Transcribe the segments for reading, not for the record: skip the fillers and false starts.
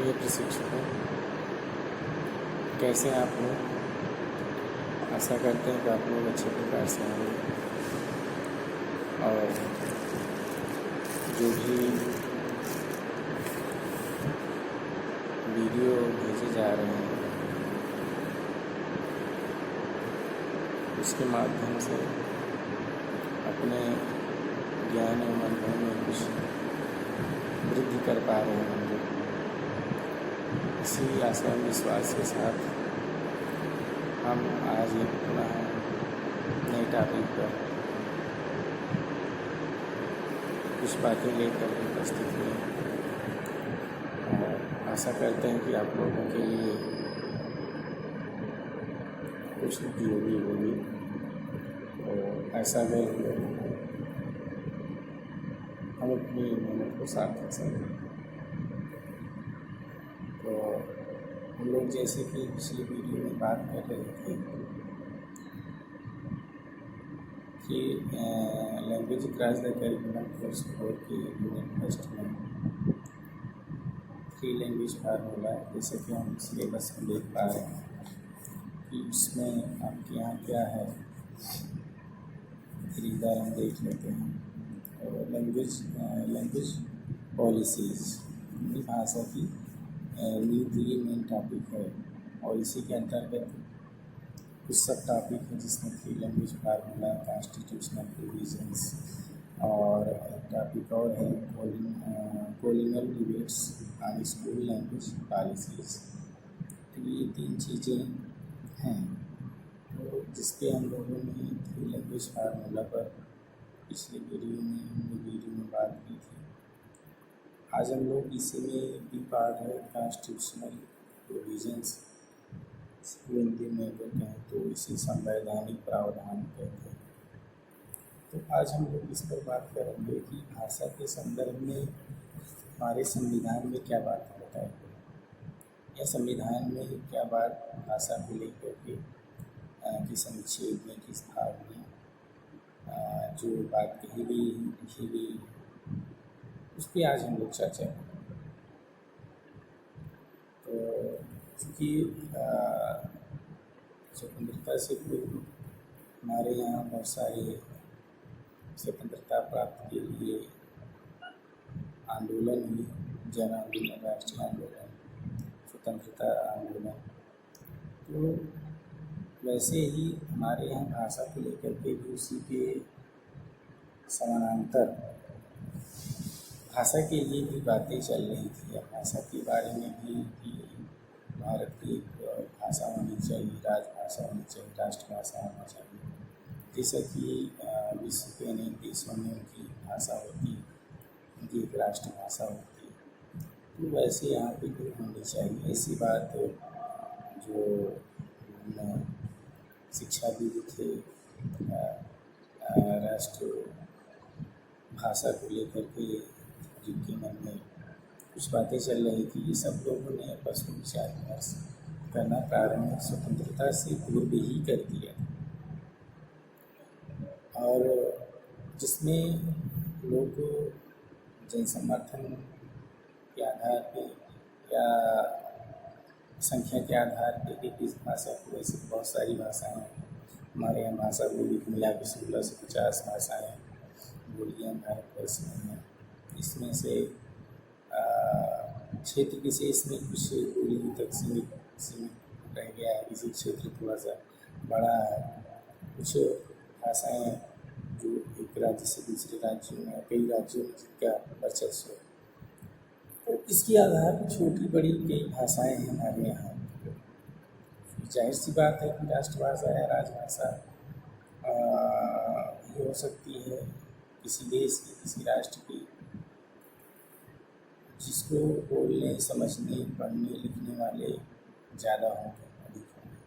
प्रिय प्रशिक्षकों, कैसे हैं आप लोग। आशा करते हैं कि आप लोग अच्छे प्रकार से होंगे और जो भी वीडियो भेजे जा रहे हैं उसके माध्यम से अपने ज्ञान एवं अनुभव में कुछ वृद्धि कर पा रहे होंगे। इसी आशा और विश्वास के साथ हम आज एक पुनः नए टॉपिक पर कुछ बातें लेकर उपस्थित हुए और आशा करते हैं कि आप लोगों के लिए कुछ उपयोगी होगी। तो ऐसा अगर हम अपनी मेहनत को सार्थक समझें तो हम लोग जैसे कि पिछली वीडियो में बात कर रहे थे कि language cross the curriculum course 4 के यूनिट फर्स्ट में 3 लैंग्वेज फार्मूला, जैसे कि हम सिलेबस में देख पा रहे हैं कि उसमें आपके यहाँ क्या है। फिर एक बार हम देख लेते हैं। और लैंग्वेज पॉलिसीज़, हिंदी भाषा की नीति मेन टॉपिक है और इसी के अंतर्गत कुछ सब टॉपिक है जिसमें 3 लैंग्वेज फार्मूला, कॉन्स्टिट्यूशनल प्रोविजंस और टॉपिक और है colonial debates on school language policies. तो ये 3 चीज़ें हैं तो जिसपे हम लोगों ने 3 लैंग्वेज फार्मूला पर पिछले वीडियो में बात की थी। आज हम लोग इसी में भी पार्ट है कॉन्स्टिट्यूशनल प्रोविजंस, हिंदी में अगर कहें तो इसे संवैधानिक प्रावधान कहते हैं। तो आज हम लोग इस पर बात करेंगे कि भाषा के संदर्भ में हमारे संविधान में क्या बात बताई गई या संविधान में क्या बात भाषा को लेकर के किस अनुच्छेद में, किस भाग में जो बात कही गई लिखी गई उस पर आज हम लोग चर्चा करेंगे। तो चूँकि स्वतंत्रता से पूर्व हमारे यहाँ बहुत सारे स्वतंत्रता प्राप्ति के लिए आंदोलन हुए, जन आंदोलन, राष्ट्रीय आंदोलन, स्वतंत्रता आंदोलन। तो वैसे ही हमारे यहाँ भाषा को लेकर के भी उसी के समानांतर भाषा के लिए भी बातें चल रही थी। भाषा के बारे में भी कि भारत की भाषा होनी चाहिए, राजभाषा होनी चाहिए, राष्ट्रभाषा होना चाहिए, जैसा कि विश्व के अनेक देशों में उनकी भाषा होती है, उनकी एक राष्ट्रभाषा होती है। तो वैसे यहाँ पे भी होनी चाहिए। ऐसी बात जो शिक्षाविद थे राष्ट्र भाषा को लेकर के जिनके मन में कुछ बातें चल रही थी, ये सब लोगों ने आपस में विचार विमर्श करना प्रारंभ स्वतंत्रता से पूर्व ही कर दिया और जिसमें लोग जनसमर्थन के आधार पे या संख्या के आधार पे इस भाषा को, वैसे बहुत सारी भाषाएं हैं हमारे यहाँ, भाषा बोली मिला के 16 से 50 भाषाएँ बोलियाँ भारतवर्ष में हैं। इसमें से क्षेत्र विशेष में कुछ बोलियों तक सीमित रह गया है, किसी क्षेत्र थोड़ा सा बड़ा है, कुछ भाषाएँ जो एक राज्य से दूसरे राज्यों में, कई राज्यों में जिनका वर्चस्व है, तो इसके आधार पर छोटी बड़ी कई भाषाएँ हैं हमारे यहाँ। जाहिर सी बात है कि राष्ट्रभाषा या राजभाषा ये हो सकती है किसी देश की, किसी राष्ट्र की, जिसको बोलने, समझने, पढ़ने लिखने वाले ज़्यादा होंगे, अधिक होंगे,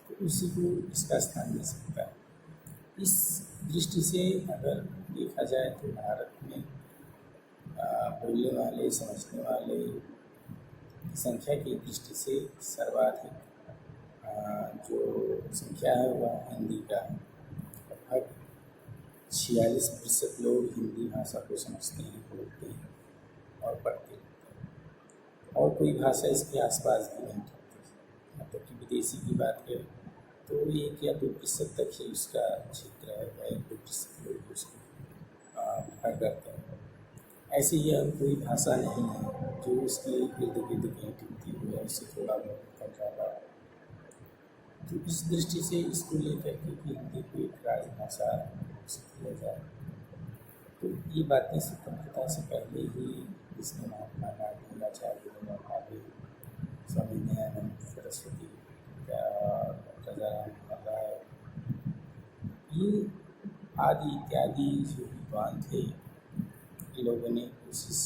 तो उसी को इसका स्थान मिल सकता है। इस दृष्टि से अगर देखा जाए तो भारत में बोलने वाले, समझने वाले संख्या की दृष्टि से सर्वाधिक जो संख्या है वह हिंदी का है। लगभग 46% लोग हिंदी भाषा को समझते हैं, बोलते हैं और पढ़ते हैं। और कोई भाषा इसके आसपास भी नहीं टलती। मतलब कि विदेशी की बात करें तो 1 या 2% तक ही उसका क्षेत्र है, 1-2% लोग उसको प्रेफर करते हैं। ऐसी ही और कोई भाषा नहीं है जो उसके इर्द गिर्द कहीं टिकती हुई है, उससे थोड़ा बहुत कम ज़्यादा। तो इस दृष्टि से इसको लेकर के कि हिंदी को एक राजभाषा घोषित किया जाए, तो ये बातें स्वतंत्रता से पहले ही इसमें महात्मा गांधी, आचार्य विनोबा भावे, स्वामी दयानंद सरस्वती, राजाराम राय, ये आदि इत्यादि जो विद्वान थे, लोगों ने कोशिश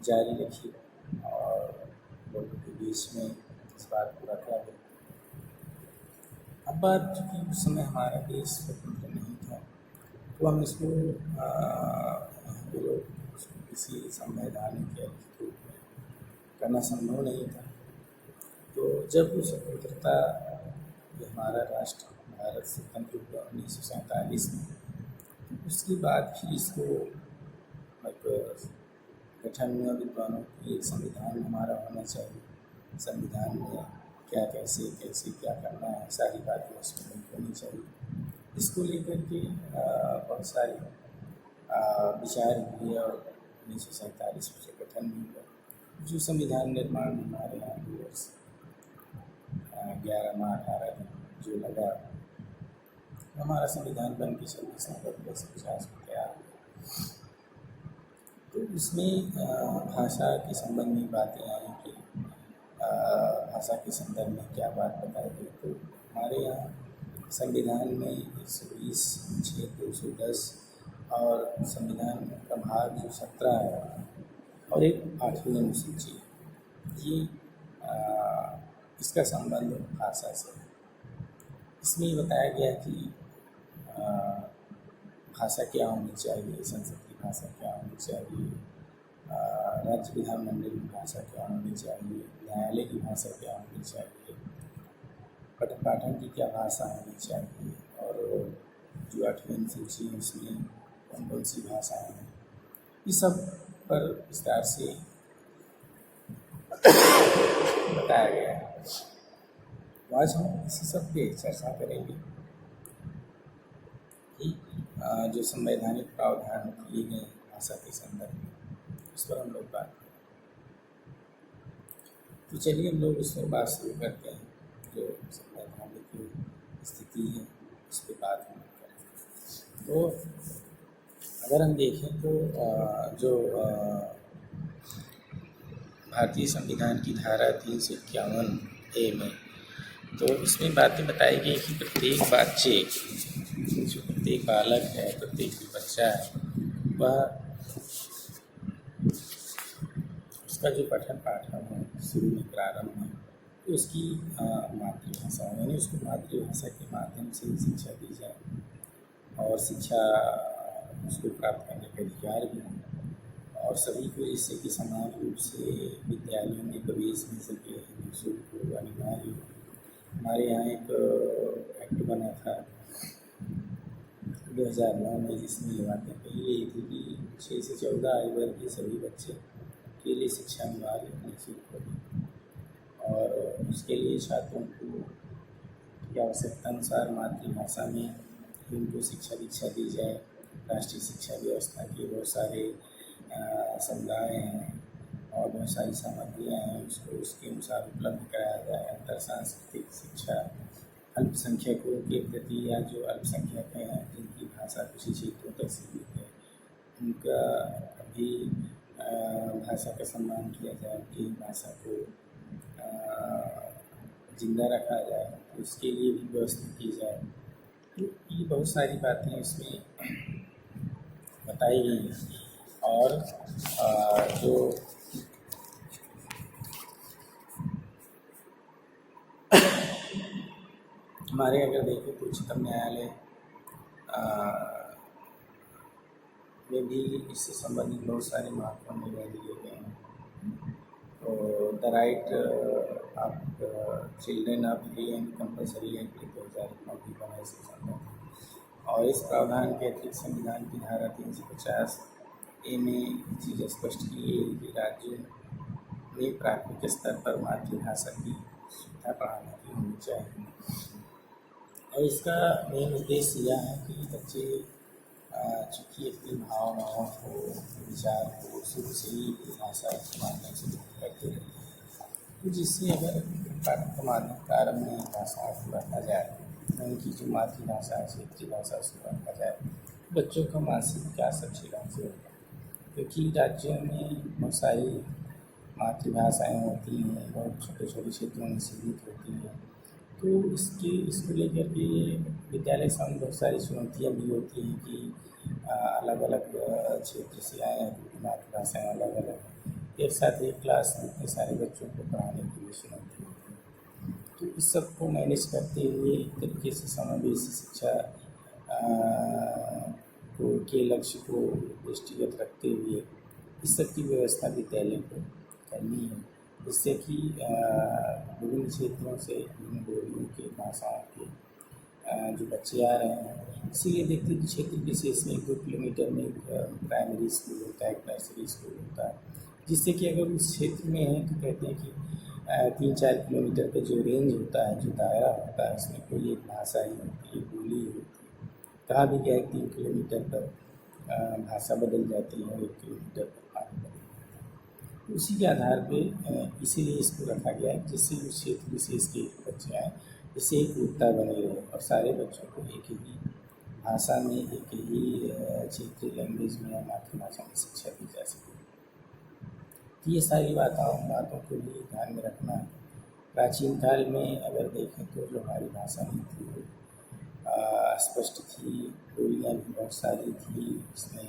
जारी रखी और लोगों के बीच में इस बात को रखा है। अब बात चूँकि उस समय हमारा देश स्वतंत्र नहीं था, तो हम इसको यहाँ के लोग उसको किसी संवैधानिक या लिखित रूप में करना संभव नहीं था। तो जब स्वतंत्रता, जो हमारा राष्ट्र भारत स्वतंत्र हुआ 1947 में, तो उसके बाद फिर इसको एक गठन हुआ विद्वानों की, एक संविधान हमारा होना चाहिए, संविधान में क्या कैसे कैसे क्या करना है, सारी बातें उसमें होनी चाहिए। इसको लेकर के बहुत सारे विचार हुए और 1947 में जो गठन हुआ, जो संविधान निर्माण हमारे यहाँ 2 वर्ष 11 माह 18 दिन जो लगा, हमारा संविधान बन के 26 नवंबर 1950 में तैयार हुआ। तो इसमें भाषा के संबंध में बातें आई कि भाषा के संदर्भ में क्या बात बताई गई। तो हमारे यहाँ संविधान में 120(6)(210 और संविधान का भाग जो 17 है और एक 8वीं अनुसूची, ये इसका संबंध भाषा से। इसमें ये बताया गया कि भाषा क्या होनी चाहिए, संसद की भाषा क्या होनी चाहिए, राज्य विधानमंडल की भाषा क्या होनी चाहिए, न्यायालय की भाषा क्या होनी चाहिए, पठन पाठन की क्या भाषा होनी चाहिए, और जो 8वीं अनुसूची है उसमें कौन कौन सी भाषाएँ हैं, ये सब पर विस्तार से बताया गया है। तो आज हम इसी सब पे चर्चा करेंगे कि जो संवैधानिक प्रावधान किए गए भाषा के संदर्भ में, उस पर हम लोग बात करें। तो चलिए हम लोग उस पर बात शुरू करते हैं, जो संवैधानिक की स्थिति है उस पर बात हम करें। तो अगर हम देखें तो जो भारतीय संविधान की धारा 351A में, तो उसमें बातें बताई गई कि प्रत्येक बच्चे, जो प्रत्येक बालक है, प्रत्येक जो बच्चा है, वह उसका जो पठन पाठन है शुरू में प्रारंभ में, तो उसकी मातृभाषा यानी उसको मातृभाषा के माध्यम से ही शिक्षा दी जाए और शिक्षा उसको प्राप्त करने का अधिकार भी है, और सभी को जिससे कि समान रूप से विद्यालयों में प्रवेश मिल सके, निःशुल्क हो, अनिवार्य हो। हमारे यहाँ एक एक्ट बना था 2009 में, जिसमें ये बातें कही गई थी कि 6 से 14 आयु वर्ग के सभी बच्चे के लिए शिक्षा अनिवार्य निःशुल्क होगी, और उसके लिए छात्रों को आवश्यकता अनुसार मातृभाषा में ही उनको शिक्षा दीक्षा दी जाए। राष्ट्रीय शिक्षा व्यवस्था के बहुत सारे समुदाय हैं और बहुत सारी सामग्रियाँ हैं, उसको उसके अनुसार उपलब्ध कराया जाए। अंतर सांस्कृतिक शिक्षा, अल्पसंख्यकों के प्रति या जो अल्पसंख्यक हैं जिनकी भाषा कुछ क्षेत्रों तक सीमित है, उनका भी भाषा का सम्मान किया जाए, उनकी भाषा को जिंदा रखा जाए, तो उसके लिए भी व्यवस्था की जाए। तो ये बहुत सारी बातें इसमें बताई गई हैं। और जो हमारे अगर देखें तो उच्चतम न्यायालय में भी इससे संबंधित बहुत सारे महत्वपूर्ण निर्णय लिए गए हैं। तो the right of children of free and compulsory act 2009 भी बना इससे संबंधित, और इस प्रावधान के अतिरिक्त संविधान की धारा 350A में चीज़ स्पष्ट की गई कि राज्यों में प्राथमिक स्तर पर मातृभाषा की सुविधा बढ़ाने की होनी चाहिए। और इसका मेन उद्देश्य यह है कि बच्चे चूँकि अपनी भावनाओं को, विचार को शुरू से ही भाषा के माध्यम से व्यक्त करते रहते हैं, तो जिससे अगर पाठ्यक्रम माध्यम प्रारंभ में भाषाओं को रखा जाए, उनकी जो मातृभाषा है, क्षेत्रीय भाषा, उसको रखा जाए, बच्चों का मानसिक विकास अच्छे ढंग से होगा। क्योंकि राज्यों में बहुत सारी मातृभाषाएँ होती हैं, बहुत छोटे छोटे क्षेत्रों में सीमित होती हैं, तो इसको लेकर के विद्यालय सामने बहुत सारी चुनौतियाँ भी होती हैं कि अलग अलग क्षेत्र से आए हैं, उनकी मातृभाषाएँ अलग अलग हैं, एक साथ एक क्लास में इतने सारे बच्चों को पढ़ाने की भी चुनौती होती है। तो इस सब को मैनेज करते हुए एक तरीके से समावेशी शिक्षा के लक्ष्य को दृष्टिगत रखते हुए इस सब की व्यवस्था विद्यालय को करनी है, जिससे कि विभिन्न क्षेत्रों से, विभिन्न बोलियों के, भाषाओं के जो बच्चे आ रहे हैं, इसीलिए देखते हैं कि क्षेत्र विशेष में 2 किलोमीटर में एक प्राइमरी स्कूल होता है, एक नर्सरी स्कूल होता है, जिससे कि अगर उस क्षेत्र में है तो कहते हैं कि 3-4 किलोमीटर का जो रेंज होता है, जो दायरा होता है, उसमें कोई एक भाषा ही होती है, बोली ही होती है। कहा भी गया है 3 किलोमीटर पर भाषा बदल जाती है, 1 किलोमीटर पर पानी बदल जाता है। तो उसी के आधार पे इसीलिए इसको रखा गया है, जिससे उस क्षेत्र विशेष के बच्चे आएँ, इससे एकरूपता बनी रहे और सारे बच्चों को एक ही भाषा में, एक ही क्षेत्रीय लैंग्वेज में या मातृभाषा में शिक्षा दी जा सके। तो ये सारी बातों को भी ध्यान में रखना है। प्राचीन काल में अगर देखें तो जो हमारी भाषा नहीं थी वो स्पष्ट थी, बोलियाँ भी बहुत सारी थी, इसमें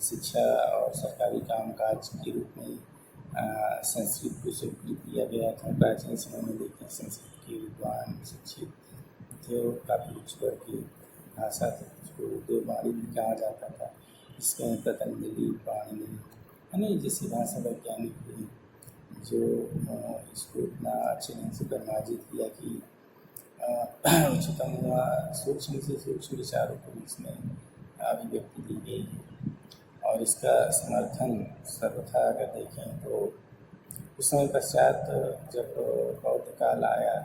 शिक्षा और सरकारी कामकाज के रूप में संस्कृत को स्वीकृत किया गया था। प्राचीन समय में देखें संस्कृत के विद्वान, शिक्षित थे और काफ़ी उच्च वर्ग की भाषा थी, उसको देववाणी भी कहा जाता था। इसके पतंजलि, पाणिनि, यानी जैसे भाषा वैज्ञानिक हुए जो इसको इतना अच्छे ढंग से परिमार्जित किया कि उच्चतम सूक्ष्म से सूक्ष्म विचारों को इसमें अभिव्यक्ति दी गई है। और इसका समर्थन सर्वथा अगर देखें तो उस समय पश्चात जब बौद्ध काल आया,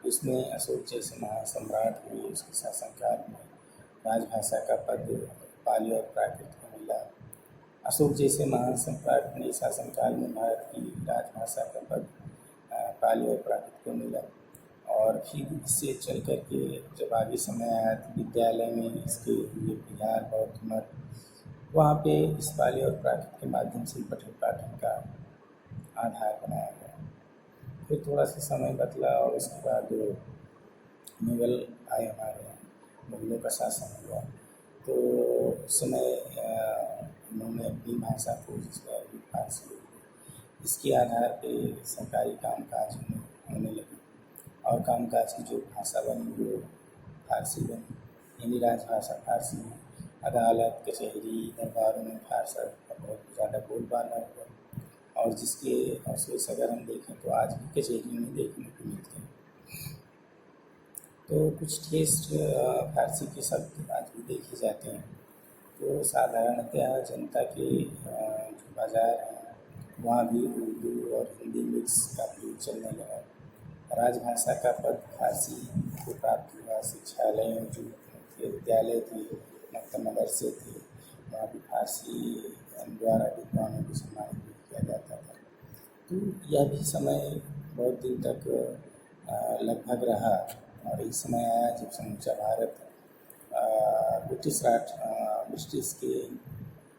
उसमें अशोक जैसे महासम्राट हुए, उसके शासनकाल में राजभाषा का पद पाली और प्राकृत को मिला। अशोक जैसे महान सम्राट ने शासनकाल में भारत की राजभाषा का पद पाली और प्राकृत को मिला। और फिर इससे चल कर के जब आगे समय आया तो विद्यालय में इसके लिए बिहार, बौद्ध मत, वहाँ पे इस पाली और प्राकृत के माध्यम से पठन पाठन का आधार बनाया गया। फिर थोड़ा सा समय बदला और उसके बाद मुग़ल आए हमारे यहाँ, मुग़लों का शासन हुआ, तो उस समय उन्होंने अपनी भाषा को, जिसमें अरबी फारसी, इसके आधार पे सरकारी कामकाज होने लगे और कामकाज की जो भाषा बनी वो फारसी बनी, यानी राजभाषा फारसी में। अदालत, कचहरी, दरबारों में फारसा का बहुत ज़्यादा बोलबाला हुआ और जिसके अवशेष अगर हम देखें तो आज भी कचहरियों में देखने को मिलते हैं। तो कुछ ठेस फारसी के शब्द आज भी देखे जाते हैं। तो साधारणतः जनता के जो बाज़ार हैं वहाँ भी उर्दू और हिंदी मिक्स का प्रयोग चलने लगा। राजभाषा का पद फारसी को प्राप्त हुआ। शिक्षालयों जो विद्यालय थे, मतलब मदरसे थे, वहाँ भी फारसी द्वारा विद्वानों को सम्मानित किया जाता था। तो यह भी समय बहुत दिन तक लगभग रहा और एक समय आया जब समूचा भारत ब्रिटिश के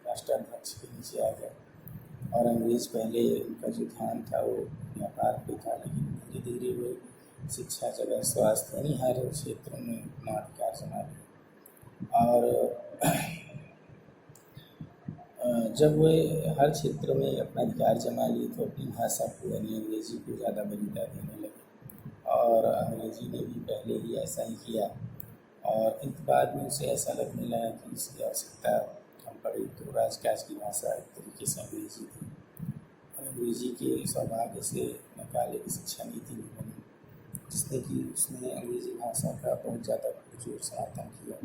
राष्ट्राध्यक्ष के नीचे आ गया और अंग्रेज़ पहले उनका जो ध्यान था वो व्यापार पे था, लेकिन धीरे धीरे वो शिक्षा, जगह, स्वास्थ्य, यानी हर क्षेत्र में अपना अधिकार जमा लिया। और जब वे हर क्षेत्र में अपना अधिकार जमा लिए तो अपनी भाषा को, यानी अंग्रेज़ी को ज़्यादा वरीयता देने लगे और अंग्रेज़ी ने भी पहले ही ऐसा ही किया और किंतु बाद में उसे ऐसा लगने लगा कि इसकी आवश्यकता कम पड़ी तो राजकाज की भाषा एक तरीके से अंग्रेज़ी थी। अंग्रेज़ी के सौभाग्य से मैकाले की शिक्षा नीति भी बनी, जिसने कि उसने अंग्रेज़ी भाषा का बहुत ज़्यादा जोर समर्थन किया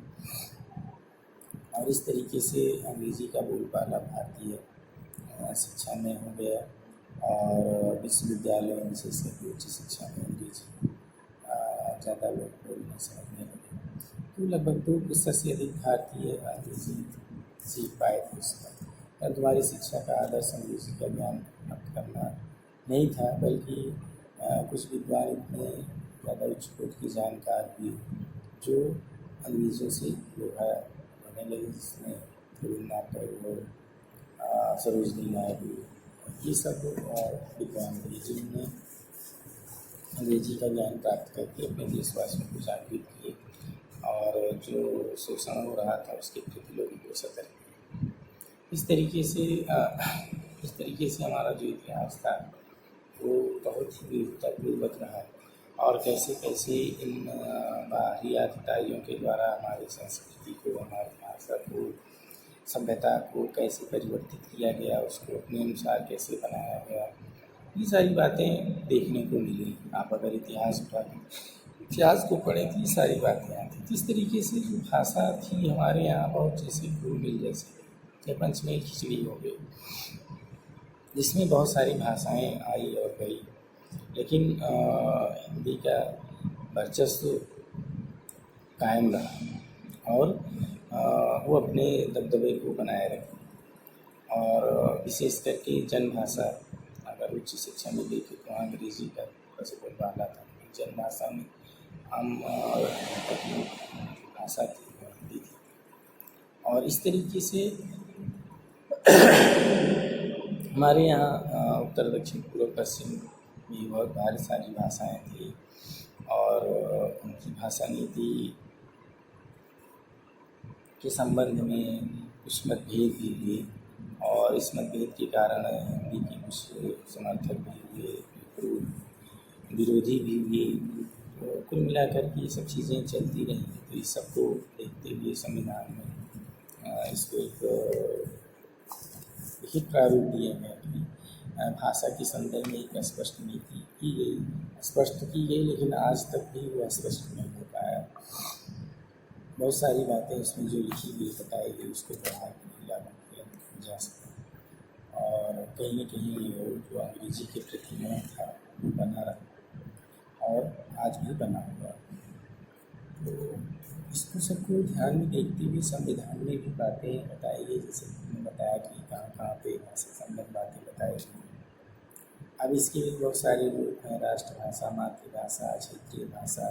और इस तरीके से अंग्रेज़ी का बोलबाला भारतीय शिक्षा में हो गया और विश्वविद्यालयों में विशेष करके उच्च शिक्षा में अंग्रेजी ज़्यादा लोग बोलने समझने लगे। तो लगभग 2% से अधिक भारतीय अंग्रेजी सीख पाए थे उसका। परंतु हमारी शिक्षा का आदर्श अंग्रेजी का ज्ञान प्राप्त करना नहीं था, बल्कि कुछ विद्वान इतने ज़्यादा उच्च कोटि के जानकार भी जो अंग्रेज़ों से लोहा होने लगे, जिसमें रवींद्रनाथ टैगोर, सरोजनी नायडू, ये सब विद्वान थे जिन्होंने अंग्रेजी का ज्ञान प्राप्त करके अपने देशवासियों को जागृत किए और जो शोषण हो रहा था उसके प्रति लोगों को सतर्क किया। इस तरीके से हमारा जो इतिहास था वो बहुत ही वीरतापूर्वक रहा और कैसे कैसे इन बाहरी अधिकारियों के द्वारा हमारी संस्कृति को, हमारी भाषा को, सभ्यता को कैसे परिवर्तित किया गया, उसको अपने अनुसार कैसे बनाया गया, ये सारी बातें देखने को मिली। आप अगर इतिहास को पढ़ें तो ये सारी बातें आती। तो इस तरीके से जो भाषा थी हमारे यहाँ बहुत जैसे घुल मिल जैसे या पंचमेल खिचड़ी हो गई, जिसमें बहुत सारी भाषाएं आई और गई, लेकिन हिंदी का वर्चस्व कायम रहा और वो अपने दबदबे को बनाए रखे। और विशेष करके जनभाषा अगर उच्च शिक्षा में देखें तो अंग्रेजी का बोलबाला था, जनभाषा में हम भाषा थी हिंदी थी। और इस तरीके से हमारे यहाँ उत्तर दक्षिण पूर्व पश्चिम भी बहुत भारी सारी भाषाएं थी और उनकी भाषा नीति के संबंध में कुछ मतभेद भी हुए और इस मतभेद के कारण हिंदी के कुछ समर्थक भी हुए, विरोधी भी हुए। तो कुल मिलाकर के ये सब चीज़ें चलती रहीं। तो इस सबको देखते हुए संविधान में इसको एक लिखित प्रारूप दिए गए कि भाषा के संदर्भ में एक स्पष्ट नीति स्पष्ट की गई, लेकिन आज तक भी वो स्पष्ट नहीं हो पाया। बहुत सारी बातें उसमें जो लिखी गई, बताई गई, उसको पढ़ा के लागू किया जा सका और कहीं न कहीं जो अंग्रेजी के प्रति मोह था वो बना रहा और आज भी बना हुआ। तो इसको सबको ध्यान में देखते हुए संविधान में भी बातें बताई गई, जैसे मैंने बताया कि कहाँ पे भाषा संबंध बातें बताई गई। अब इसके लिए बहुत सारे रूप हैं, राष्ट्रभाषा, मातृभाषा, क्षेत्रीय भाषा,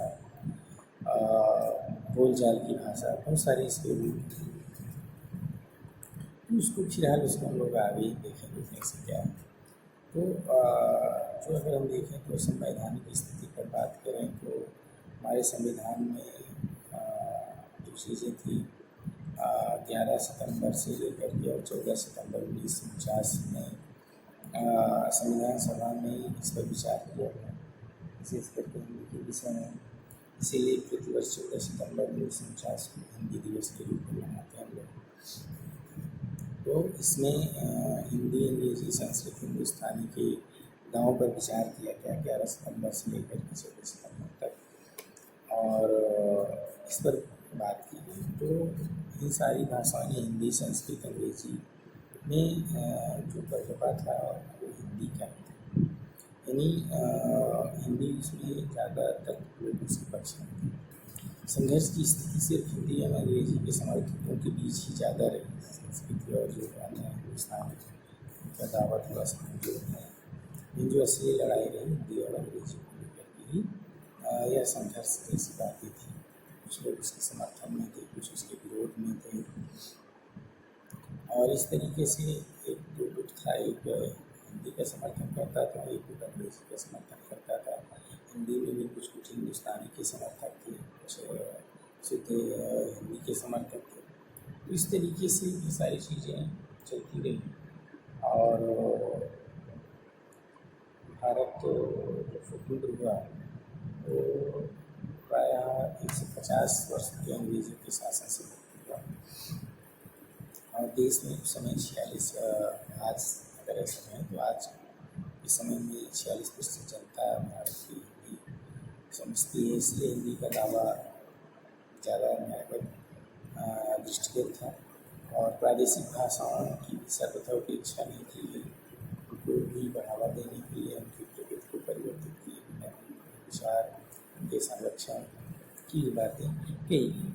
बोलचाल की भाषा, बहुत सारे इसके रूप हैं। तो उसको फिलहाल उसको हम लोग आगे देखने से क्या है। तो जो अगर हम देखें तो संवैधानिक स्थिति पर बात करें तो हमारे संविधान में जो चीज़ें थी 11 सितंबर से लेकर के और 14 सितंबर 1949 में संविधान सभा में इस पर विचार किया गया, विशेष करके हिंदी के विषय में। इसीलिए प्रतिवर्ष 14 सितंबर 1949 को हिंदी दिवस के रूप में मनाते हैं हम लोग। तो इसमें हिंदी, अंग्रेजी, संस्कृत, हिंदुस्तानी के दावों पर विचार किया गया 11 सितंबर से लेकर के 14 सितंबर तक और इस पर बात की गई। तो इन सारी भाषाओं ने हिंदी, संस्कृत, अंग्रेजी में जो दबदबा था वो हिंदी का था, यानी हिंदी इसमें ज़्यादातर लोग उसके पक्ष में थे। संघर्ष की स्थिति सिर्फ हिंदी और अंग्रेजी के समर्थकों के बीच ही ज़्यादा रही। संस्कृत और जो अन्य हिंदुस्तान का दावा थोड़ा सा कमजोर है, इन जो असली लड़ाई रही हिंदी और अंग्रेजी को लेकर के ही यह संघर्ष जैसी बातें थी। कुछ लोग उसके समर्थन में थे, कुछ उसके विरोध में थे और इस तरीके से एक दो गुट था, एक हिंदी का समर्थन करता था, एक गुट अंग्रेजी का समर्थन करता था। हिंदी में भी कुछ हिंदुस्तानी के समर्थक थे, कुछ शुद्ध हिंदी के समर्थक थे। तो इस तरीके से ये सारी चीज़ें चलती रही और भारत जब स्वतंत्र हुआ तो प्रायः 150 वर्ष के अंग्रेज़ों के शासन से मुक्त हुआ और देश में उस समय 46 आज अगर ऐसा है तो आज इस समय में 46% जनता भारत की हिंदी समझती है, इसलिए हिंदी का दावा ज़्यादा न्यायबद्ध दृष्टिगत था और प्रादेशिक भाषाओं की भी सर्वथा उपेक्षा नहीं की गई। उनको भी बढ़ावा देने के लिए उनकी प्रकृति को परिवर्तित किए बिना विचार उनके संरक्षण की बातें कही गई।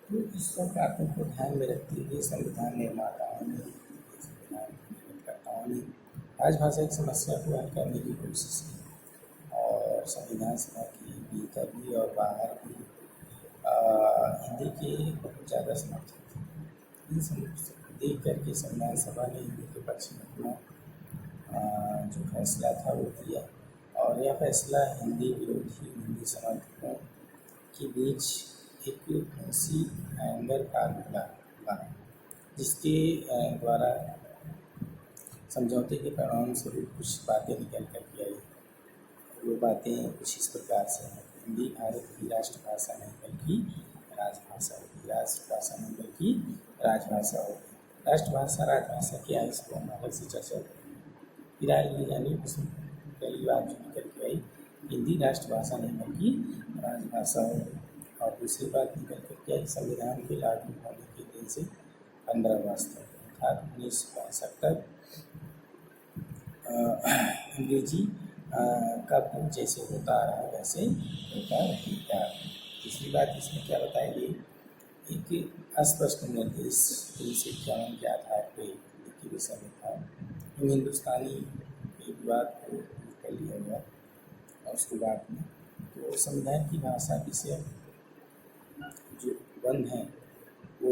तो इस सब बातों को ध्यान में रखते हुए संविधान निर्माताओं ने, संविधान निर्माताओं ने राजभाषा की समस्या को हल करने की कोशिश की और संविधान सभा के भीतर भी और बाहर भी हिंदी के बहुत ज़्यादा समर्थक थे। इन सब देख करके संविधान सभा ने हिंदी के पक्ष में अपना जो फैसला था वो दिया और यह फैसला हिंदी विरोधी, हिंदी समर्थकों के बीच एक ऐसी एंगर फार्मूला बना जिसके द्वारा समझौते के परिणाम स्वरूप कुछ बातें निकल कर के आई। वो बातें कुछ इस प्रकार से हैं। हिंदी भारत की राष्ट्रभाषा नहीं बल्कि राजभाषा होगी, राष्ट्रभाषा नहीं बल्कि राजभाषा होगी। राष्ट्रभाषा राजभाषा क्या है इसको हम अलग से चर्चा करेंगे। राय ली जानी उसमें पहली बात जो निकल के आई, हिंदी राष्ट्रभाषा नहीं बल्कि राजभाषा होगी। और दूसरी बात निकल कर के आई, संविधान के लागू होने के दिन से 15 वर्ष तक अर्थात 1962 तक अंग्रेजी का प्रयोग जैसे होता रहा वैसे होता रहेगा। तीसरी बात इसमें क्या बताई गई, एक अस्पष्ट निर्देश 351 के आधार पर के विषय में था। हिंदुस्तानी विवाद को कर लिया गया और उसके बाद में तो संविधान की भाषा विषय जो बंद हैं वो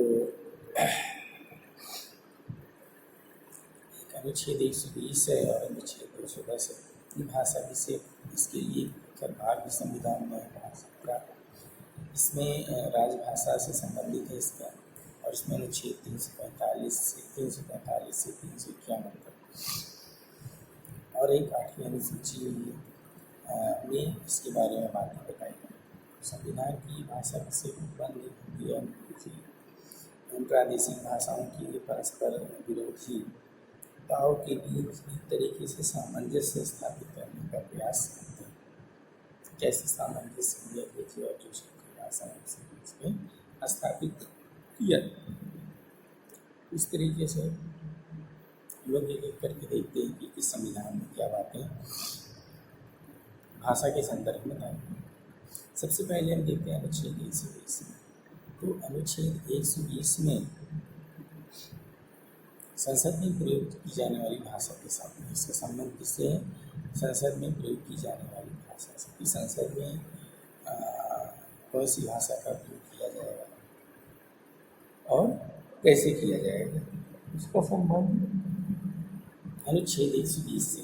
अनुच्छेद 120 है और अनुच्छेद 210 है। भाषा विषय इसके लिए भाग भी संविधान में भाषा इसमें राजभाषा से संबंधित है इसका और इसमें अनुच्छेद 345 से 351 तक और एक 8वीं अनुसूची में इसके बारे में बातें बताई गई। संविधान की भाषा विषय बंद हिंदी और अंग्रेजी प्रादेशिक भाषाओं की परस्पर विरोधी ताव के बीच एक तरीके से सामंजस्य स्थापित करने का प्रयास करते हैं। कैसे सामंजस्य अंग्रेजी और जो क्षेत्रीय भाषाओं के बीच में स्थापित किया, इस तरीके से लोग एक एक करके देखते हैं कि इस संविधान में क्या बातें भाषा के संदर्भ में आई। सबसे पहले हम देखते हैं अनुच्छेद 120 में। तो अनुच्छेद 120 में संसद में प्रयोग की जाने वाली भाषा के साथ में इसका संबंध किससे है, संसद में प्रयोग की जाने वाली भाषा से कि संसद में कौन सी भाषा का प्रयोग किया जाएगा और कैसे किया जाएगा, उसका संबंध अनुच्छेद 120 से।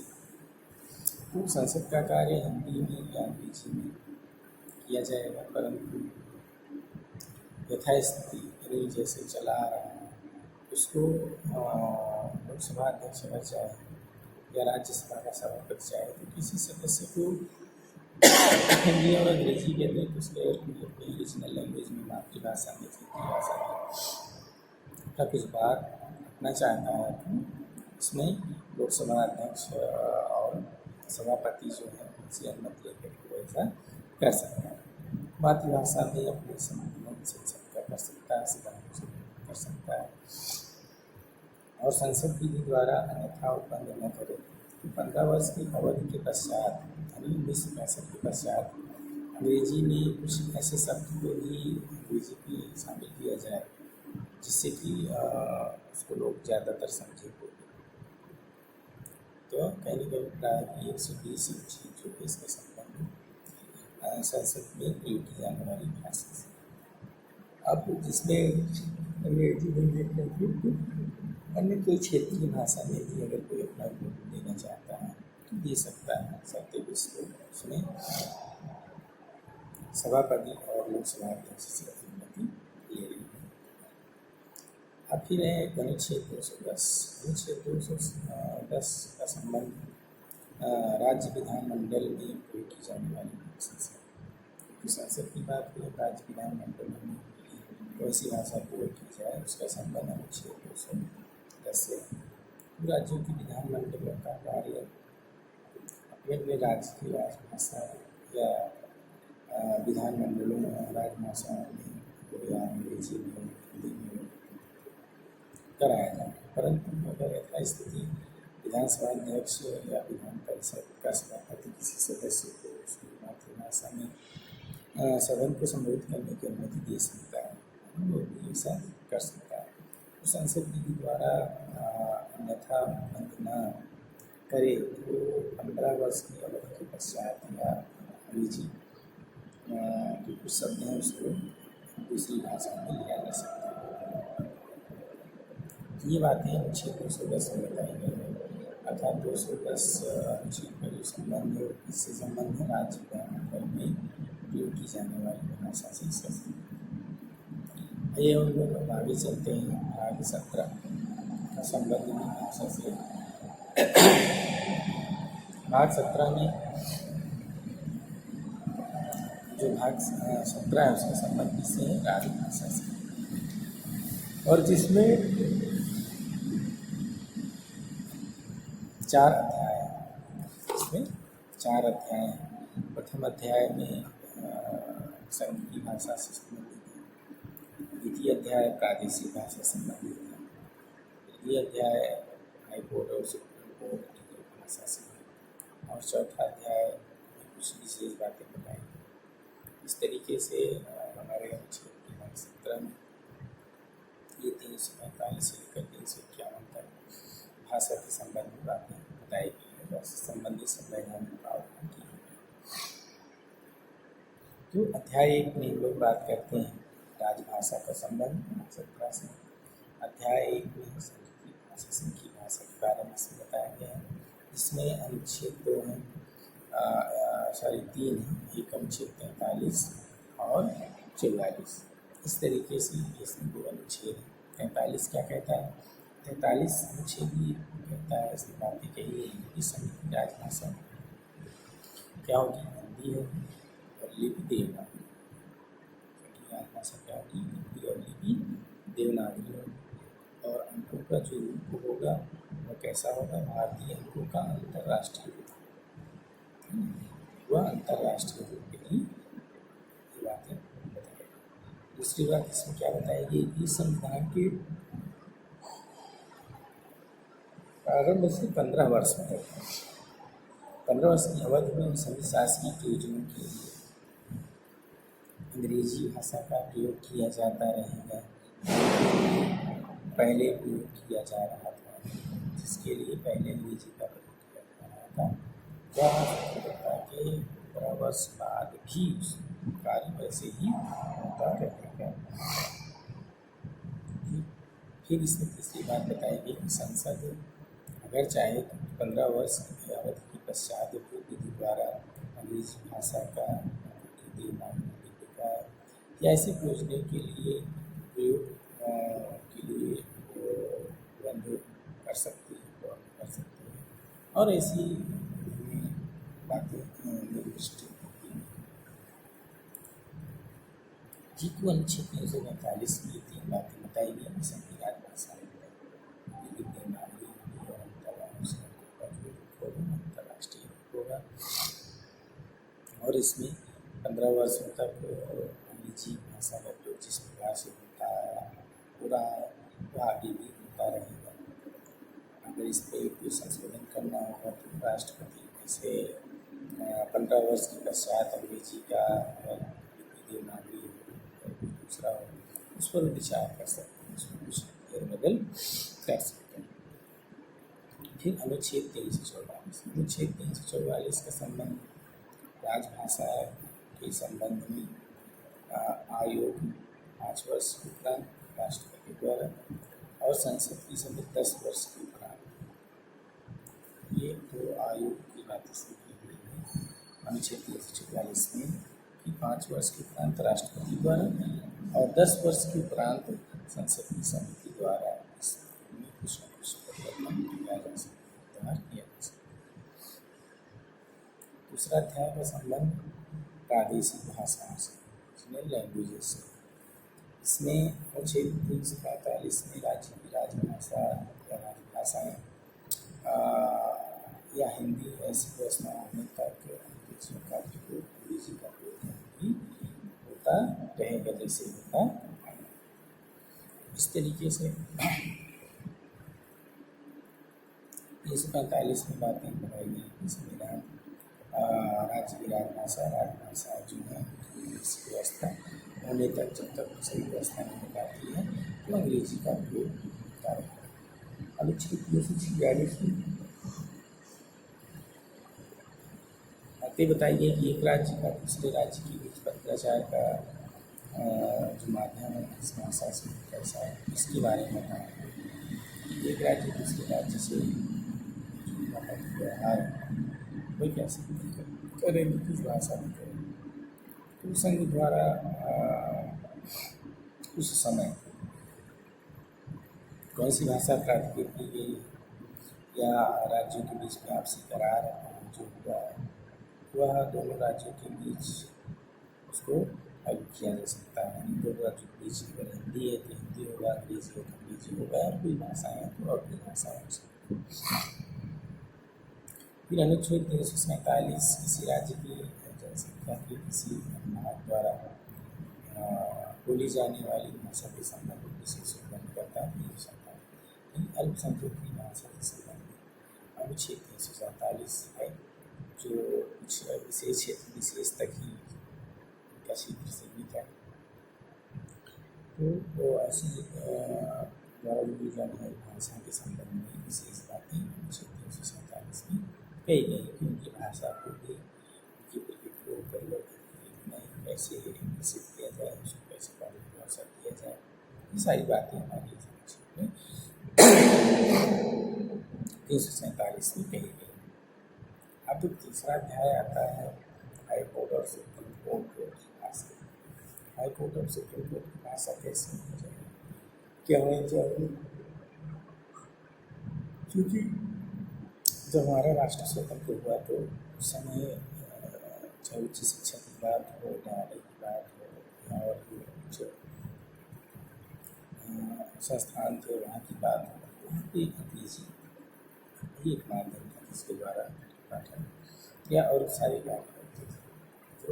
तो संसद का कार्य हिंदी में या अंग्रेजी में किया जाएगा, परंतु यथास्थिति जैसे चला आ रहा है उसको लोकसभा अध्यक्ष अगर चाहे या राज्यसभा का सभापति चाहे तो किसी सदस्य को हिंदी और अंग्रेजी के अंदर उसके अपनी रीजनल लैंग्वेज में, मातृभाषा में, क्षेत्रीय भाषा में का कुछ बात रखना चाहता है तो इसमें लोकसभा अध्यक्ष और सभापति जो है उनसे अनुमति लेकर वो ऐसा कर सकता है। मातृभाषा में अपने संबंध से कर सकता है, कर सकता है और संसद विधि द्वारा अन्यथा उत्पन्न न करे। तो 15 वर्ष की अवधि के पश्चात यानी 1965 के पश्चात अंग्रेजी में कुछ ऐसे शब्द को भी अंग्रेजी में शामिल किया जाए जिससे कि उसको लोग ज़्यादातर समझे बोले। तो कहने का अभिप्राय कि 120 जो है इसका संबंध संसद में प्रयोग की जाने वाली भाषा से। अब जिसमें अंग्रेजी हिंदी करके अन्य कोई क्षेत्रीय भाषा में भी अगर कोई अपना वोट देना चाहता है तो दे सकता है, सत्य विश्व उसमें सभापति और लोकसभा अध्यक्ष से अनुमति ले रही है। अब फिर है अनुच्छेद 210। अनुच्छेद 210 का संबंध राज्य विधानमंडल में प्रयोग की जाने वाली भाषा से। संसद की बात करें, राज्य विधानमंडल में वैसी भाषा प्रयोग की जाए उसका संबंध अनुच्छेद 210 से। राज्यों की विधानमंडलों का कार्य अपने अपने राज्य की राजभाषा या विधानमंडलों में राजभाषाओं में या अंग्रेजी में, हिंदी में कराया जाए, परंतु अगर ऐसा स्थिति विधानसभा अध्यक्ष या विधान परिषद का सभापति किसी सदस्य को उसकी मातृभाषा में सदन को संबोधित करने की अनुमति दे सकता है, वो भी ऐसा कर सकता है। तो संसद विधि द्वारा अन्यथा बंद न करे तो 15 वर्ष की अवधि के पश्चात या अंग्रेजी जो कुछ शब्द हैं उसको दूसरी भाषा में लिया जा सकता है। ये बातें अनुच्छेद 210 में बताई गई है, अर्थात 210 अनुच्छेद का जो संबंध है इससे संबंध है राज्य में उपयोग की जाने वाली भाषा से ये हम लोग आगे चलते हैं। भाग 17 का संबंध भी भाषा से। भाग 17 में जो भाग 17 है उसका संबंध किससे है? राजभाषा से, और जिसमें 4 अध्याय हैं। इसमें 4 अध्याय हैं। प्रथम अध्याय में संघीय भाषा से संबंधित है, द्वितीय अध्याय प्रादेशिक भाषा संबंधित है, तृतीय अध्याय हाईकोर्ट और सुप्रीम कोर्ट की भाषा से है, और चौथा अध्याय कुछ विशेष बातें बताएंगे। इस तरीके से हमारे अनुच्छेद की भाग 17 में ये 345 से लेकर 351 तक भाषा के संबंध में बातें बताई गई है और संबंधित संवैधानिक प्रावधान की गई है। तो अध्याय 1 में हम लोग बात करते हैं राजभाषा का संबंध 17 से। अध्याय 1 में संघीय भाषा संघीय भाषा के बारे में इसमें बताया गया है। इसमें अनुच्छेद 2 हैं, 3 हैं, एक अनुच्छेद 43 और 44। इस तरीके से इसमें 2 अनुच्छेद हैं। 43 क्या कहता है? 43 अनुच्छेद ये कहता है, इसमें बातें कही गई हैं कि संघीय राजभाषा क्या होगी? हिंदी होगी और लिपि देवनागरी। राजभाषा क्या होगी? हिंदी और लिपि देवनागरी होगी, और अंकों का जो रूप होगा वह कैसा होगा? भारतीय अंकों का अंतर्राष्ट्रीय रूप, वह अंतर्राष्ट्रीय रूप की ये बातें बताएगी। दूसरी बात इसमें क्या बताएगी कि संविधान के प्रारंभ से 15 वर्ष तक 15 वर्ष की अवधि में सभी शासकीय प्रयोजनों के लिए अंग्रेजी भाषा का प्रयोग किया जाता रहेगा। पहले प्रयोग किया जा रहा था, जिसके लिए पहले अंग्रेजी का प्रयोग किया जा रहा था, वह स्वतंत्रता के 15 वर्ष बाद भी कार्य वैसे ही होता रहेगा। फिर इसमें तीसरी बात बताएगी कि संसद अगर चाहे तो 15 वर्ष की अवधि के पश्चात विधि द्वारा अंग्रेजी भाषा का देवनागरी का या ऐसे प्रयोजन के लिए प्रयोग के लिए बंद कर सकती है और ऐसी बातें निर्दिष्ट होती हैं। जी को अनुच्छेद 345 की 3 बातें बताई गई हैं। संघीय राजभाषा अंतर्राष्ट्रीय होगा, और इसमें 15 वर्षों तक अंग्रेजी भाषा का प्रयोग जिस प्रकार से होता पूरा वह आगे भी होता रहेगा। अगर इस पर कोई संशोधन करना होगा तो राष्ट्रपति ऐसे 15 वर्ष के पश्चात अंग्रेजी का देवनागरी दूसरा हो उस पर विचार कर सकते हैं, उसमें कुछ फेरबदल कर सकते हैं। फिर अनुच्छेद 344 का संबंध राजभाषा के संबंध में आयोग 5 वर्ष के उपरांत राष्ट्रपति द्वारा और संसद की समिति 10 वर्ष के उपरांत, ये 2 आयोग की बातें की गई है अनुच्छेद 344 में कि 5 वर्ष के उपरांत राष्ट्रपति द्वारा और 10 वर्ष के उपरांत संसद की समिति द्वारा इसमें कुछ न कुछ परिवर्तन किया जा सकता है। दूसरा अध्याय का संबंध प्रादेशिक भाषाओं से, इसमें लैंग्वेजेस से। इसमें अनुच्छेद 345 में राज्य की राजभाषा या राजभाषाएँ या हिंदी ऐसी व्यवस्था होने तक अंग्रेजी का प्रयोग भी होता रहेगा जैसे होता है। इस तरीके से 345 में बातें बताई गई कि संविधान राज्य की राजभाषा जो है इसकी व्यवस्था होने तक जब तक सही व्यवस्था नहीं हो पाती है तो अंग्रेजी का उपयोग होता है। अनुच्छेद 246 में बातें बताई गई कि एक राज्य का दूसरे राज्य के बीच पत्राचार का जो माध्यम है इस भाषा से कैसा है इसके बारे में बताया कि एक राज्य दूसरे राज्य से व्यवहार कोई कैसे करेंगे किस भाषा में करेंगे। तो संघ द्वारा उस समय कौन सी भाषा प्राधिकृत की गई या राज्यों के बीच में आपसी करार जो हुआ वह दोनों राज्यों के बीच उसको लागू किया जा सकता है। दोनों राज्यों के बीच अगर हिंदी है तो हिंदी होगा, अंग्रेजी है तो अंग्रेजी होगा, और कोई भाषा है तो और कोई भाषा हो सकती है। फिर अनुच्छेद 347 किसी राज्य की जनसंख्या के किसी भाग द्वारा बोली जाने वाली भाषा के संबंध में विशेष उल्लंघन करता है। अल्पसंख्यक की भाषा के संबंध अनुच्छेद 347 है जो कुछ विशेष क्षेत्र विशेष तक ही का क्षेत्र सीमित है। तो ऐसी द्वारा बोली जाने वाली भाषा के संबंध में विशेष बातें अनुच्छेद 347 में कही गई कि उनकी भाषा को भी उनकी प्रकृति को परिवर्तन नहीं कैसे विकसित किया जाए, उसको कैसे परिभाषा किया जाए, ये सारी बातें हमारी अनुच्छेद में 347 में कही गई। अब तीसरा अध्याय आता है हाई कोर्ट और सुप्रीम कोर्ट की भाषा। हाई कोर्ट और सुप्रीम कोर्ट की भाषा कैसे होनी चाहिए, क्या होनी चाहिए, क्योंकि जब हमारा राष्ट्र स्वतंत्र हुआ तो उस समय चाहे उच्च शिक्षा की बात हो, न्यायालय की बात हो और जो संस्थान थे वहाँ की बात हो, वहाँ पर अंग्रेजी एक माध्यम था जिसके द्वारा पाठन या और सारे काम करते थे। तो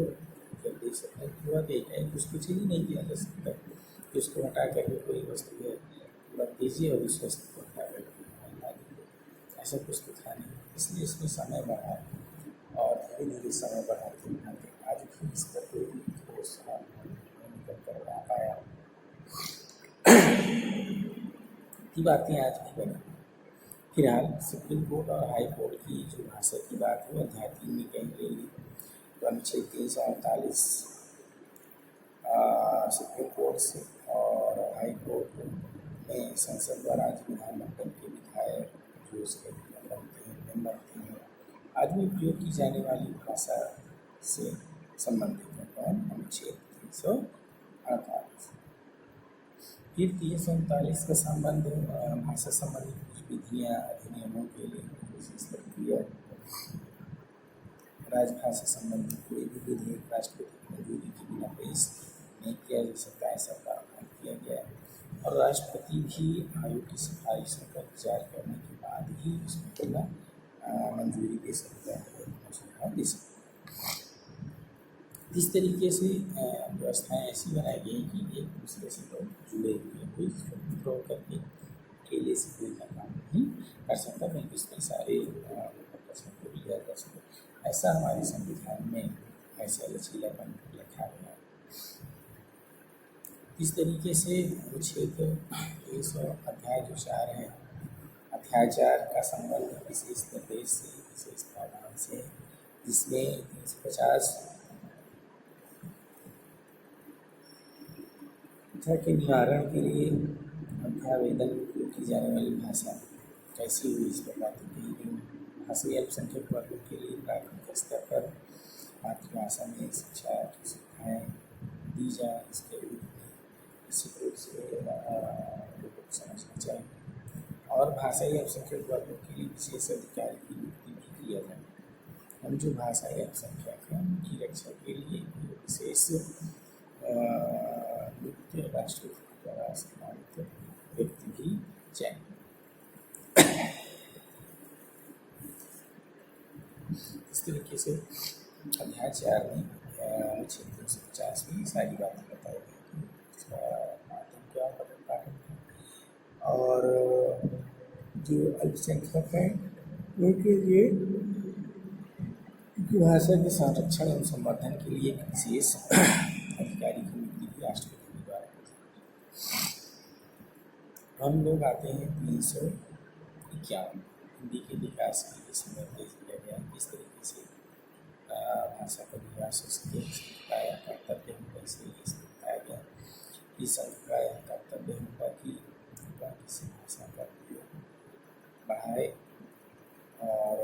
जब देश स्वतंत्र हुआ तो एक उसको चेंज नहीं किया जा सकता कि उसको हटा करके कोई वस्तु है रख दीजिए और उस वस्तु को हटा करके हटा दीजिए, ऐसा कुछ तो था नहीं। इसलिए इसमें समय बढ़ा और धीरे धीरे समय बढ़ाते बढ़ाते आज भी इस पर कोई ठोस निकल कर आ पाया की बातें आज भी बनी। फिलहाल सुप्रीम कोर्ट और हाई कोर्ट की जो भाषा की बात है अध्याय 3 में कही गई तो अनुच्छेद 348 सुप्रीम कोर्ट से और हाई कोर्ट में संसद द्वारा आज विधानमंडल के विधायक जो उसके मेंबर थे आज भी उपयोग की जाने वाली भाषा से संबंधित है कौन, अनुच्छेद 348। फिर 339 का संबंध भाषा संबंधित कुछ विधियाँ अधिनियमों के लिए विशेष प्रक्रिया राजभाषा संबंधित कोई भी विधेयक राष्ट्रपति की मंजूरी के बिना पेश नहीं किया जा सकता, ऐसा प्रावधान किया गया है। और राष्ट्रपति भी आयोग की सिफारिशों पर विचार करने के बाद ही उसमें पूरा मंजूरी दे सकता है, सुझाव दे सकता है। इस तरीके से व्यवस्थाएं ऐसी बनाई गई कि एक दूसरे से लोग जुड़े हुए, कोई स्वतंत्र होकर के अकेले से कोई का काम नहीं कर सकता, बल्कि इसमें सारे प्रश्न को लिया जा सकता। ऐसा हमारे संविधान में ऐसा लचीलापन रखा गया है। इस तरीके से अनुच्छेद 100 अध्याय जो 4 है, अध्याय 4 का संबंध विशेष निर्देश से, विशेष प्रावधान से, जिसमें 350 के निवारण के लिए अध्यावेदन में उपयोग की जाने वाली भाषा कैसी हुई इस पर बातें कही गई। भाषाई अल्पसंख्यक वर्गों के लिए प्राथमिक स्तर पर मातृभाषा में शिक्षा की सुविधाएँ दी जाए, इसके रूप में इसी रूप से लोगों को समझना चाहिए। और भाषाई अल्पसंख्यक वर्गों के लिए विशेष अधिकार की नियुक्ति भी किया जाए। हम जो भाषाई अल्पसंख्यक हैं उनकी रक्षा के लिए विशेष नियुक्त राष्ट्रपति द्वारा सम्मानित व्यक्ति भी चाहिए। इस तरीके से अध्याय 4 में अनुच्छेद 350 में सारी बातें बताई गई इसका माध्यम क्या होगा पाठन का। और जो अल्पसंख्यक है उनके लिए उनकी भाषा के संरक्षण एवं संवर्धन के लिए एक विशेष अधिकारी की नियुक्ति भी राष्ट्रपति द्वारा की जाती है। हम लोग आते हैं 351 हिंदी के विकास के लिए निर्देश दिया गया है किस तरीके से भाषा का विकास हो सके, इसका यह कर्तव्य होगा, इसलिए इसमें बताया गया कि सबका यह कर्तव्य होगा कि किसी भाषा का उपयोग बढ़ाए और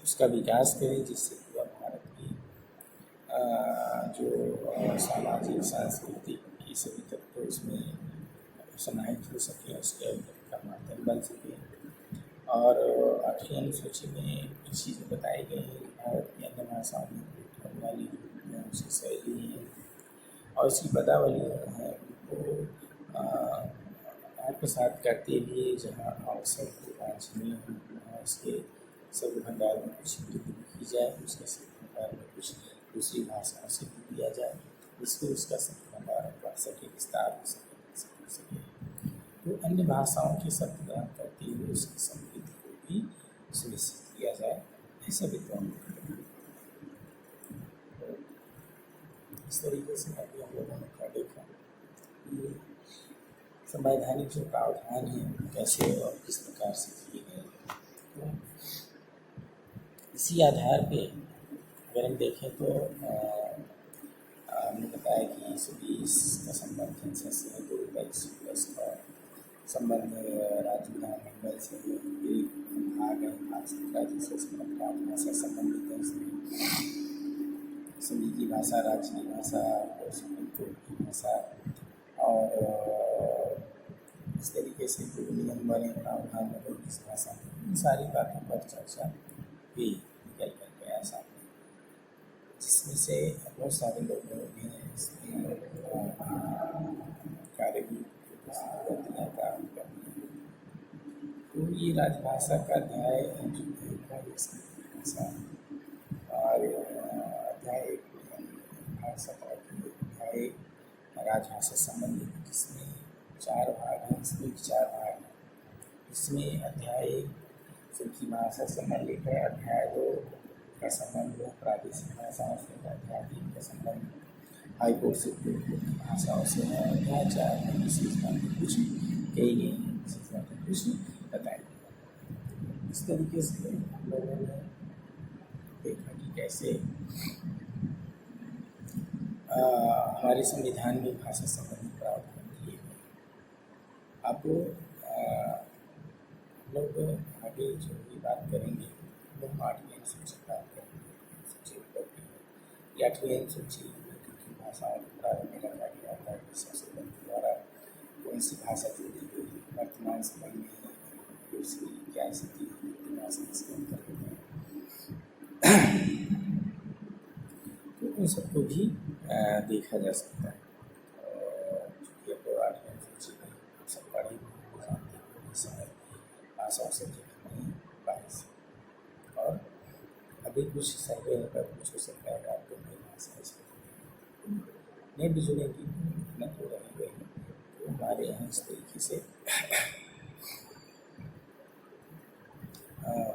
उसका विकास करें, जिससे पूरा भारत की जो सामाजिक सांस्कृतिक की सभी तत्व उसमें समाहित हो सके, उसके का माध्यम बन सके। और 8वीं अनुसूची में कुछ चीज़ें बताई गई हैं भारत की अन्य भाषाओं में प्रयोग वाली उसकी शैली है और उसकी पदावली है उनको आत्मसात करते हुए जहाँ आवश्यक वांछनीय हो वहाँ उसके शब्द भंडार में कुछ वृद्धि की जाए, उसके शब्द भंडार में कुछ दूसरी भाषाओं से भी दिया जाए, जिससे उसका शब्द भंडार बढ़ सके, विस्तार हो सके। तो अन्य भाषाओं के शब्द ग्रहण करते हुए उसकी समृद्धि को भी सुनिश्चित किया जाए, ऐसा विद्वान। इस तरीके से अभी हम लोगों ने क्या देखा कि संवैधानिक जो प्रावधान है कैसे और किस प्रकार से किए गए। तो इसी आधार पे अगर हम देखें तो हमने बताया कि सभी इसका संबंध जनसंख्या से 2/20 का संबंध राज्य विधानमंडल से एक भाग है, राज्य भाषा संबंधित है। इसमें सभी की भाषा, राज्य की भाषा और सुप्रीम कोर्ट की भाषा और इस तरीके से जो नियम बने प्रावधान बने किस भाषा में, इन सारी बातों पर चर्चा भी निकल कर गया सामने, जिसमें से बहुत सारे लोगों ने इसमें कार्य भी काम कर। तो ये राजभाषा का अध्याय जो है भाषा और अध्याय भाषा का अध्याय राजभाषा संबंधित, जिसमें 4 भाग हैं। इसमें 4 भाग हैं। इसमें अध्याय संस्कृत भाषा संबंधित है, अध्याय 2 का संबंध है प्रादेशिक भाषाओं से, अध्याय 3 का संबंध हाईकोर्ट सुप्रीम कोर्ट की भाषाओं से है, अध्याय 4 में विशेष बातें कुछ कही गई हैं, विशेष बातें कुछ बताई गई। इस तरीके से हम लोगों ने देखा कि कैसे हमारे संविधान में भाषा संबंधी प्रावधान किए गए। अब लोग आगे जो भी बात करेंगे वो 8वीं अनुसूची बात करेंगे, अनुसूची की 8वीं अनुसूची की भाषाओं को प्रारंभ में रखा गया था कि संशोधन के द्वारा कौन सी भाषा जोड़ी गई, वर्तमान समय में उसकी क्या स्थिति भाषा इसके अंतर्गत है, तो उन सबको भी देखा जा सकता है। और चूँकि अब 8वीं अनुसूची में सब पढ़े जानते हैं समय भाषाओं से नहीं बारिश और अभी कुछ सर्वे होगा, कुछ हो सकता है आपको नई भाषा इसमें नहीं भी जुड़ेगी, इतना तो रहेगा ही। तो हमारे यहाँ इस तरीके से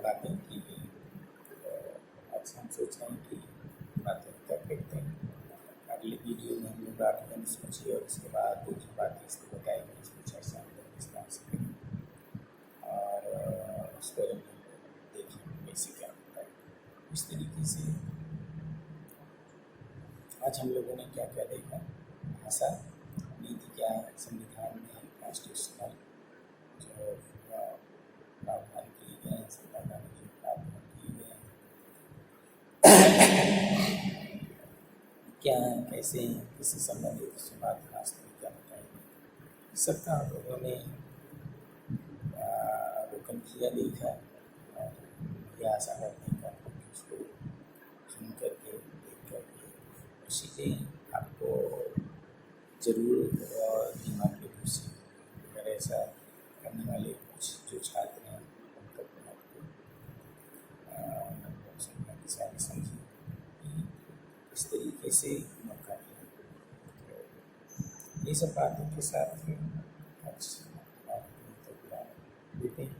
बातें की गई। आज हम सोच रहे हैं कि बातें कर देखते हैं अगले वीडियो में हम लोग 8वीं अनुसूची और उसके बाद जो बातें इसको बताएंगे, इसकी चर्चा हम लोग विस्तार से करेंगे और उस पर देखें कैसे क्या होता है। इस तरीके से आज हम लोगों ने क्या क्या देखा, भाषा नीति क्या है, संविधान में कॉन्स्टिट्यूशनल जो प्रावधान किए गए हैं, संविधान में जो प्रावधान किए गए हैं क्या है, कैसे हैं, किससे संबंधित शुरुआत रास्ते में क्या बताएंगे, इस सब का हम लोगों ने अवलोकन किया, देखा और यह आशा करते हैं कि उसको सुन करके देख करके चीज़ें आपको ज़रूर दिमाग में घुसी। अगर ऐसा करने वाले कुछ जो छात्र हैं उन तक आपको समझा के साथ समझें कि इस तरीके से मौका दिया। तो ये सब बातों के साथ आज देते हैं।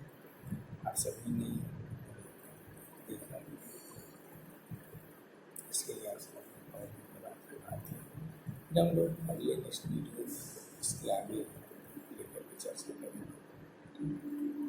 आप सभी ने देखना भी, इसके लिए आपसे और बात कर पाते हैं। फिर हम लोग अगले नेक्स्ट वीडियो में इसके आगे लेकर के चर्चा करेंगे।